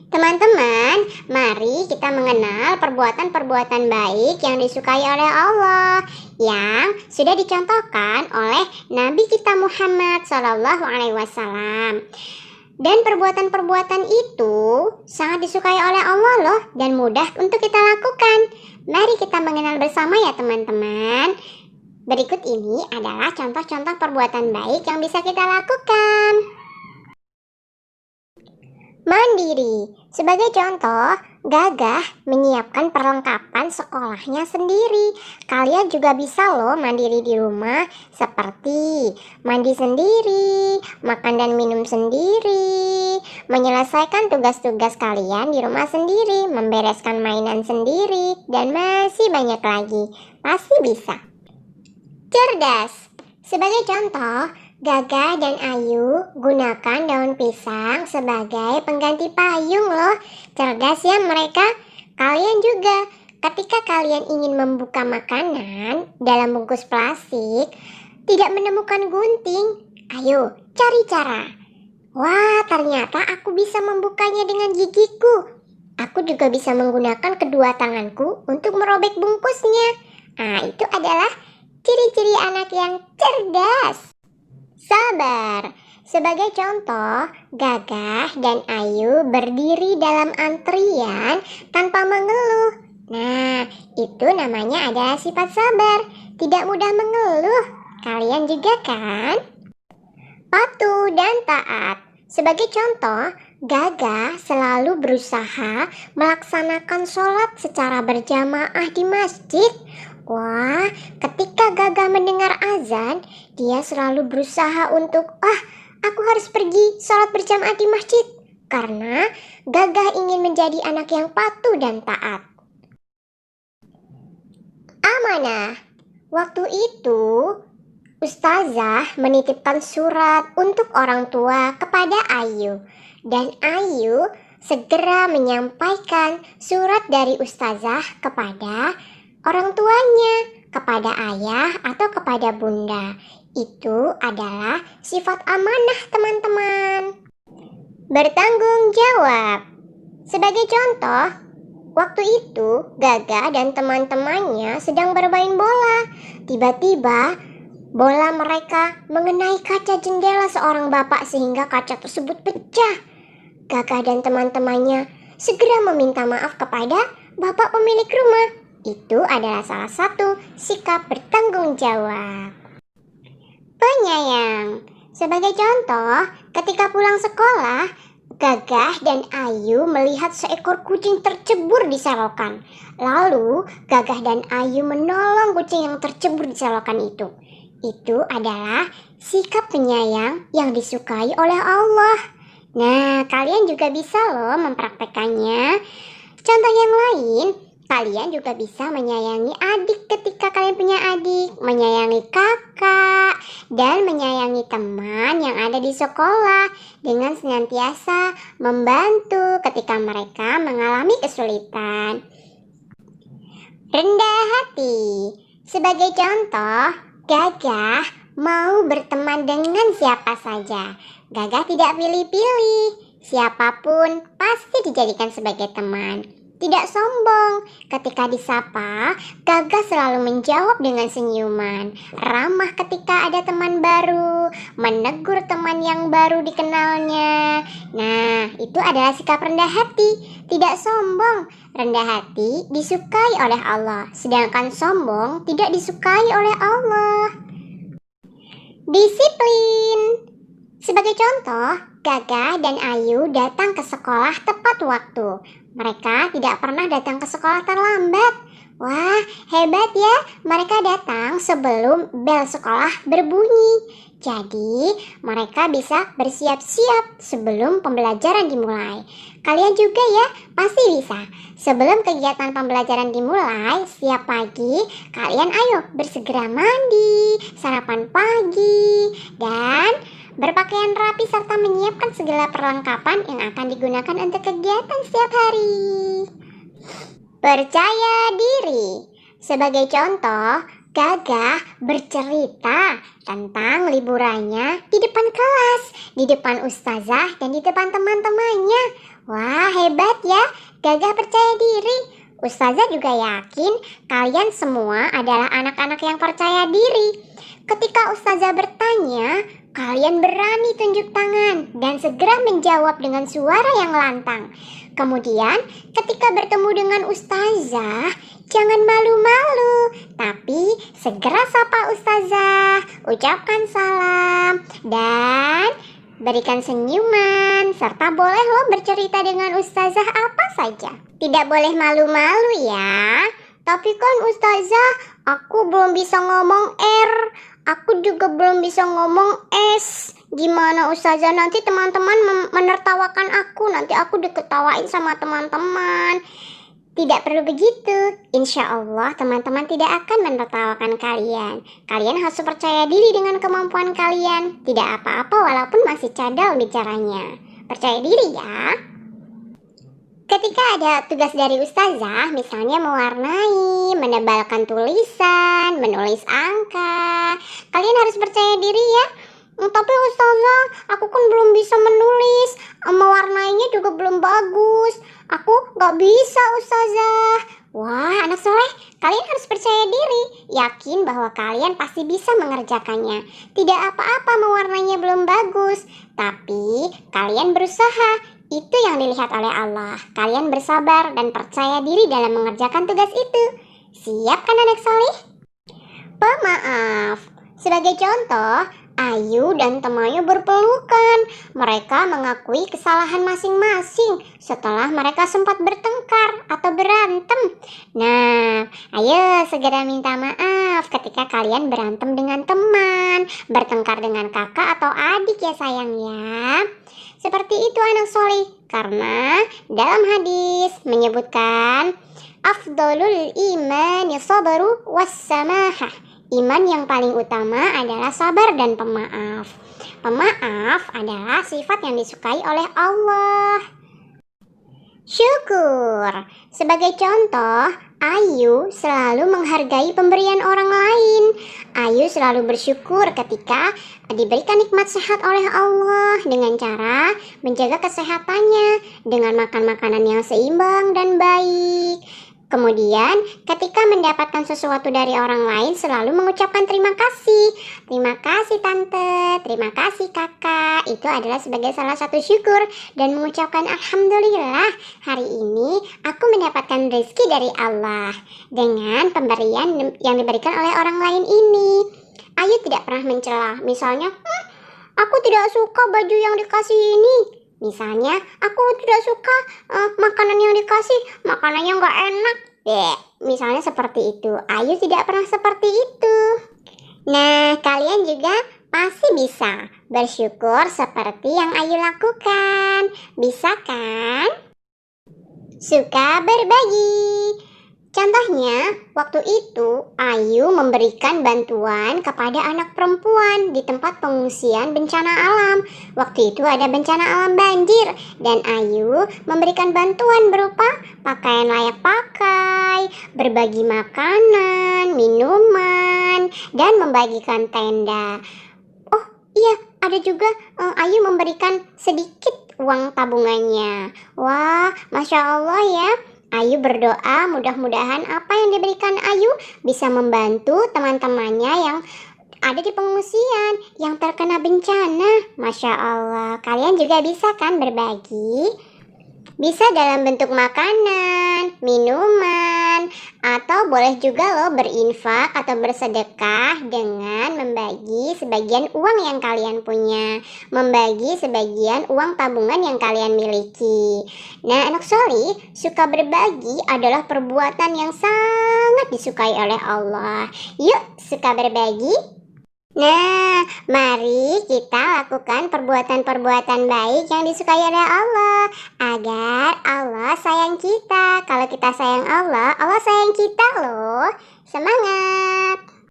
Teman-teman, mari kita mengenal perbuatan-perbuatan baik yang disukai oleh Allah yang sudah dicontohkan oleh Nabi kita Muhammad SAW. Dan perbuatan-perbuatan itu sangat disukai oleh Allah loh dan mudah untuk kita lakukan. Mari kita mengenal bersama ya teman-teman. Berikut ini adalah contoh-contoh perbuatan baik yang bisa kita lakukan. Mandiri. Sebagai contoh, Gagah menyiapkan perlengkapan sekolahnya sendiri. Kalian juga bisa loh mandiri di rumah, seperti mandi sendiri, makan dan minum sendiri, menyelesaikan tugas-tugas kalian di rumah sendiri, membereskan mainan sendiri, dan masih banyak lagi. Pasti bisa. Cerdas. Sebagai contoh, Gagah dan Ayu gunakan daun pisang sebagai pengganti payung loh. Cerdas ya mereka. Kalian juga, ketika kalian ingin membuka makanan dalam bungkus plastik, tidak menemukan gunting, ayo cari cara. Wah, ternyata aku bisa membukanya dengan gigiku. Aku juga bisa menggunakan kedua tanganku untuk merobek bungkusnya. Nah, itu adalah ciri-ciri anak yang cerdas. Sabar. Sebagai contoh, Gagah dan Ayu berdiri dalam antrian tanpa mengeluh. Nah, itu namanya adalah sifat sabar. Tidak mudah mengeluh. Kalian juga kan? Patuh dan taat. Sebagai contoh, Gagah selalu berusaha melaksanakan sholat secara berjamaah di masjid. Wah, ketika Gagah mendengar azan, dia selalu berusaha untuk, aku harus pergi sholat berjamaah di masjid. Karena Gagah ingin menjadi anak yang patuh dan taat. Amanah. Waktu itu, Ustazah menitipkan surat untuk orang tua kepada Ayu. Dan Ayu segera menyampaikan surat dari Ustazah kepada orang tuanya, kepada ayah atau kepada bunda. Itu adalah sifat amanah teman-teman. Bertanggung jawab. Sebagai contoh, waktu itu Gagah dan teman-temannya sedang bermain bola. Tiba-tiba bola mereka mengenai kaca jendela seorang bapak sehingga kaca tersebut pecah. Gagah dan teman-temannya segera meminta maaf kepada bapak pemilik rumah. Itu adalah salah satu sikap bertanggung jawab. Penyayang. Sebagai contoh, ketika pulang sekolah, Gagah dan Ayu melihat seekor kucing tercebur di selokan. Lalu, Gagah dan Ayu menolong kucing yang tercebur di selokan itu. Itu adalah sikap penyayang yang disukai oleh Allah. Nah, kalian juga bisa loh mempraktekannya. Contoh yang lain, kalian juga bisa menyayangi adik ketika kalian punya adik, menyayangi kakak, dan menyayangi teman yang ada di sekolah dengan senantiasa membantu ketika mereka mengalami kesulitan. Rendah hati. Sebagai contoh, Gagah mau berteman dengan siapa saja. Gagah tidak pilih-pilih. Siapapun pasti dijadikan sebagai teman. Tidak sombong. Ketika disapa, Gagah selalu menjawab dengan senyuman. Ramah ketika ada teman baru, menegur teman yang baru dikenalnya. Nah, itu adalah sikap rendah hati. Tidak sombong. Rendah hati disukai oleh Allah, sedangkan sombong tidak disukai oleh Allah. Disiplin. Sebagai contoh, Gagah dan Ayu datang ke sekolah tepat waktu. Mereka tidak pernah datang ke sekolah terlambat. Wah, hebat ya, mereka datang sebelum bel sekolah berbunyi. Jadi, mereka bisa bersiap-siap sebelum pembelajaran dimulai. Kalian juga ya, pasti bisa. Sebelum kegiatan pembelajaran dimulai, setiap pagi, kalian ayo bersegera mandi, sarapan pagi, dan berpakaian rapi serta menyiapkan segala perlengkapan yang akan digunakan untuk kegiatan setiap hari. Percaya diri. Sebagai contoh, Gagah bercerita tentang liburannya di depan kelas, di depan ustazah, dan di depan teman-temannya. Wah, hebat Gagah percaya diri. Ustazah juga yakin kalian semua adalah anak-anak yang percaya diri. Ketika Ustazah bertanya, kalian berani tunjuk tangan dan segera menjawab dengan suara yang lantang. Kemudian, ketika bertemu dengan Ustazah, jangan malu-malu, tapi segera sapa Ustazah, ucapkan salam, dan berikan senyuman, serta boleh lo bercerita dengan Ustazah apa saja. Tidak boleh malu-malu ya. Tapi kan Ustazah, aku belum bisa ngomong R. Aku juga belum bisa ngomong S. Gimana Ustazah, nanti teman-teman menertawakan aku. Nanti aku diketawain sama teman-teman. Tidak perlu begitu. Insya Allah teman-teman tidak akan menertawakan kalian. Kalian harus percaya diri dengan kemampuan kalian. Tidak apa-apa walaupun masih cadel bicaranya. Percaya diri ya. Ketika ada tugas dari Ustazah, misalnya mewarnai, menebalkan tulisan, menulis angka, kalian harus percaya diri ya. Tapi Ustazah, aku kan belum bisa menulis, mewarnainya juga belum bagus. Aku gak bisa Ustazah. Wah, anak soleh, kalian harus percaya diri. Yakin bahwa kalian pasti bisa mengerjakannya. Tidak apa-apa mewarnainya belum bagus, tapi kalian berusaha. Itu yang dilihat oleh Allah. Kalian bersabar dan percaya diri dalam mengerjakan tugas itu. Siap kan anak soleh? Pemaaf. Sebagai contoh, Ayu dan Temayu berpelukan. Mereka mengakui kesalahan masing-masing setelah mereka sempat bertengkar atau berantem. Nah, ayo segera minta maaf ketika kalian berantem dengan teman, bertengkar dengan kakak atau adik ya sayang ya. Seperti itu anak soleh, karena dalam hadis menyebutkan afdolul iman sabru wassamahah. Iman yang paling utama adalah sabar dan pemaaf. Pemaaf adalah sifat yang disukai oleh Allah. Syukur. Sebagai contoh, Ayu selalu menghargai pemberian orang lain. Ayu selalu bersyukur ketika diberikan nikmat sehat oleh Allah dengan cara menjaga kesehatannya dengan makan makanan yang seimbang dan baik. Kemudian, ketika mendapatkan sesuatu dari orang lain selalu mengucapkan terima kasih. Terima kasih tante, terima kasih kakak. Itu adalah sebagai salah satu syukur dan mengucapkan alhamdulillah, hari ini aku mendapatkan rezeki dari Allah dengan pemberian yang diberikan oleh orang lain ini. Ayu tidak pernah mencela. Misalnya, aku tidak suka baju yang dikasih ini. Misalnya, aku tidak suka makanan yang dikasih, makanannya nggak enak. Misalnya seperti itu. Ayu tidak pernah seperti itu. Nah, kalian juga pasti bisa bersyukur seperti yang Ayu lakukan. Bisa kan? Suka berbagi. Contohnya, waktu itu Ayu memberikan bantuan kepada anak perempuan di tempat pengungsian bencana alam. Waktu itu ada bencana alam banjir dan Ayu memberikan bantuan berupa pakaian layak pakai, berbagi makanan, minuman, dan membagikan tenda. Oh iya, ada juga Ayu memberikan sedikit uang tabungannya. Wah, Masya Allah ya. Ayu berdoa mudah-mudahan apa yang diberikan Ayu bisa membantu teman-temannya yang ada di pengungsian yang terkena bencana. Masya Allah, kalian juga bisa kan berbagi? Bisa dalam bentuk makanan, minuman, atau boleh juga loh berinfak atau bersedekah dengan membagi sebagian uang yang kalian punya, membagi sebagian uang tabungan yang kalian miliki. Nah, anak solih, suka berbagi adalah perbuatan yang sangat disukai oleh Allah. Yuk, suka berbagi. Nah, mari kita lakukan perbuatan-perbuatan baik yang disukai oleh Allah agar Allah sayang kita. Kalau kita sayang Allah, Allah sayang kita loh. Semangat!